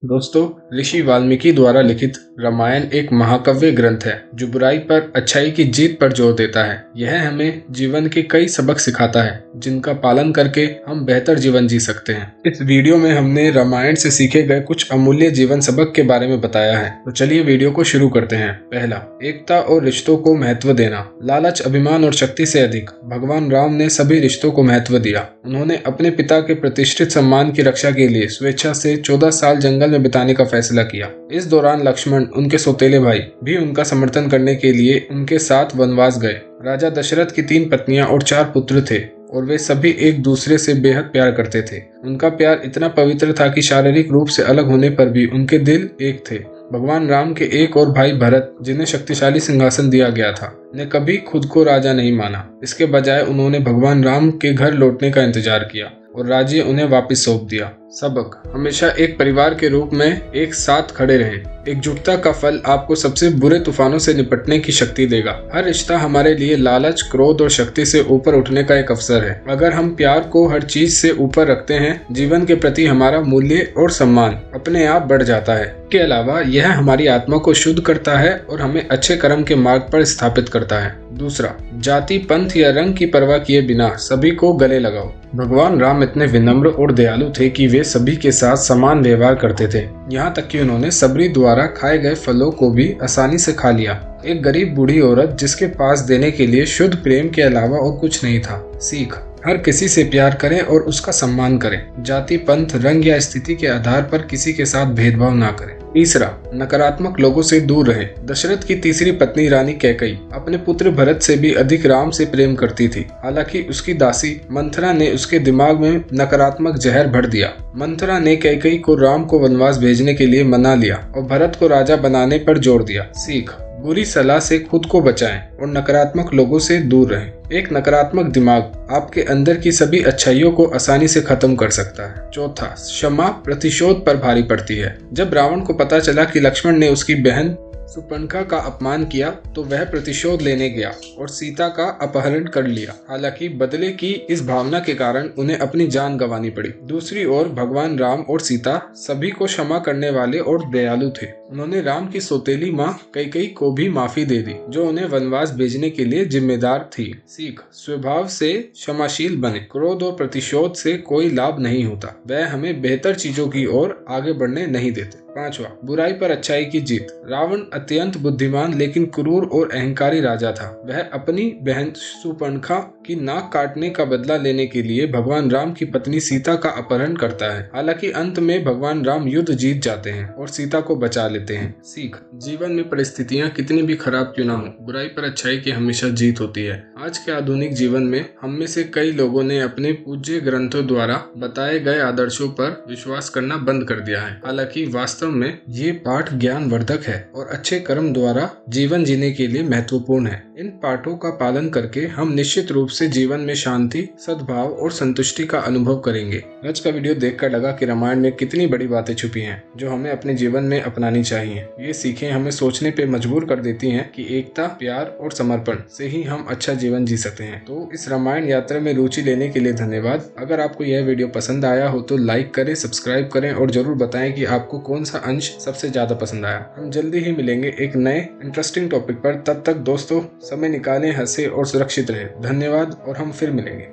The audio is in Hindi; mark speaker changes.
Speaker 1: दोस्तों, ऋषि वाल्मीकि द्वारा लिखित रामायण एक महाकाव्य ग्रंथ है जो बुराई पर अच्छाई की जीत पर जोर देता है। यह हमें जीवन के कई सबक सिखाता है जिनका पालन करके हम बेहतर जीवन जी सकते हैं। इस वीडियो में हमने रामायण से सीखे गए कुछ अमूल्य जीवन सबक के बारे में बताया है। तो चलिए वीडियो को शुरू करते हैं। पहला, एकता और रिश्तों को महत्व देना। लालच, अभिमान और शक्ति से अधिक भगवान राम ने सभी रिश्तों को महत्व दिया। उन्होंने अपने पिता के प्रतिष्ठित सम्मान की रक्षा के लिए स्वेच्छा से 14 साल जंगल में बिताने का फैसला किया। इस दौरान लक्ष्मण, उनके सौतेले भाई, भी उनका समर्थन करने के लिए उनके साथ वनवास गए। राजा दशरथ की 3 पत्नियां और 4 पुत्र थे और वे सभी एक दूसरे से बेहद प्यार करते थे। उनका प्यार इतना पवित्र था कि शारीरिक रूप से अलग होने पर भी उनके दिल एक थे। भगवान राम के एक और भाई भरत, जिन्हें शक्तिशाली सिंहासन दिया गया था, ने कभी खुद को राजा नहीं माना। इसके बजाय उन्होंने भगवान राम के घर लौटने का इंतजार किया और राज्य उन्हें वापस सौंप दिया। सबक, हमेशा एक परिवार के रूप में एक साथ खड़े रहें। एकजुटता का फल आपको सबसे बुरे तूफानों से निपटने की शक्ति देगा। हर रिश्ता हमारे लिए लालच, क्रोध और शक्ति से ऊपर उठने का एक अवसर है। अगर हम प्यार को हर चीज से ऊपर रखते हैं, जीवन के प्रति हमारा मूल्य और सम्मान अपने आप बढ़ जाता है। इसके अलावा यह हमारी आत्मा को शुद्ध करता है और हमें अच्छे कर्म के मार्ग पर स्थापित करता है। दूसरा, जाति, पंथ या रंग की परवाह किए बिना सभी को गले लगाओ। भगवान राम इतने विनम्र और दयालु थे कि वे सभी के साथ समान व्यवहार करते थे। यहाँ तक कि उन्होंने सबरी द्वारा खाए गए फलों को भी आसानी से खा लिया। एक गरीब बूढ़ी औरत जिसके पास देने के लिए शुद्ध प्रेम के अलावा और कुछ नहीं था। सीख, हर किसी से प्यार करें और उसका सम्मान करें। जाति, पंथ, रंग या स्थिति के आधार पर किसी के साथ भेदभाव ना करें। तीसरा, नकारात्मक लोगों से दूर रहें। दशरथ की तीसरी पत्नी रानी कैकेयी अपने पुत्र भरत से भी अधिक राम से प्रेम करती थी। हालांकि उसकी दासी मंथरा ने उसके दिमाग में नकारात्मक जहर भर दिया। मंथरा ने कैकेयी को राम को वनवास भेजने के लिए मना लिया और भरत को राजा बनाने पर जोर दिया। सीख, बुरी सलाह से खुद को बचाएं और नकारात्मक लोगों से दूर रहें। एक नकारात्मक दिमाग आपके अंदर की सभी अच्छाइयों को आसानी से खत्म कर सकता है। चौथा, क्षमा प्रतिशोध पर भारी पड़ती है। जब रावण को पता चला कि लक्ष्मण ने उसकी बहन सुपर्णखा का अपमान किया तो वह प्रतिशोध लेने गया और सीता का अपहरण कर लिया। हालांकि बदले की इस भावना के कारण उन्हें अपनी जान गंवानी पड़ी। दूसरी ओर भगवान राम और सीता सभी को क्षमा करने वाले और दयालु थे। उन्होंने राम की सौतेली माँ कैकेयी को भी माफी दे दी, जो उन्हें वनवास भेजने के लिए जिम्मेदार थी। सीख, स्वभाव से क्षमाशील बने। क्रोध और प्रतिशोध से कोई लाभ नहीं होता। वह हमें बेहतर चीजों की ओर आगे बढ़ने नहीं देते। पांचवा, बुराई पर अच्छाई की जीत। रावण अत्यंत बुद्धिमान लेकिन क्रूर और अहंकारी राजा था। वह अपनी बहन सुपर्णखा की नाक काटने का बदला लेने के लिए भगवान राम की पत्नी सीता का अपहरण करता है। हालांकि अंत में भगवान राम युद्ध जीत जाते हैं और सीता को बचा लेते हैं। सीख, जीवन में परिस्थितियां कितनी भी खराब क्यों ना हो, बुराई पर अच्छाई की हमेशा जीत होती है। आज के आधुनिक जीवन में हम में से कई लोगों ने अपने पूज्य ग्रंथों द्वारा बताए गए आदर्शों पर विश्वास करना बंद कर दिया है। हालांकि वास्तव में ये पाठ ज्ञानवर्धक है और अच्छे कर्म द्वारा जीवन जीने के लिए महत्वपूर्ण है। इन पाठों का पालन करके हम निश्चित रूप से जीवन में शांति, सद्भाव और संतुष्टि का अनुभव करेंगे। आज का वीडियो देखकर लगा कि रामायण में कितनी बड़ी बातें छुपी हैं जो हमें अपने जीवन में अपनानी चाहिए। ये सीखें हमें सोचने पे मजबूर कर देती हैं कि एकता, प्यार और समर्पण से ही हम अच्छा जीवन जी सकते हैं। तो इस रामायण यात्रा में रुचि लेने के लिए धन्यवाद। अगर आपको यह वीडियो पसंद आया हो तो लाइक करें, सब्सक्राइब करें और जरूर बताएं कि आपको कौन सा अंश सबसे ज्यादा पसंद आया। हम जल्दी ही मिलेंगे एक नए इंटरेस्टिंग टॉपिक पर। तब तक दोस्तों, समय निकालें, हंसे और सुरक्षित रहें। धन्यवाद और हम फिर मिलेंगे।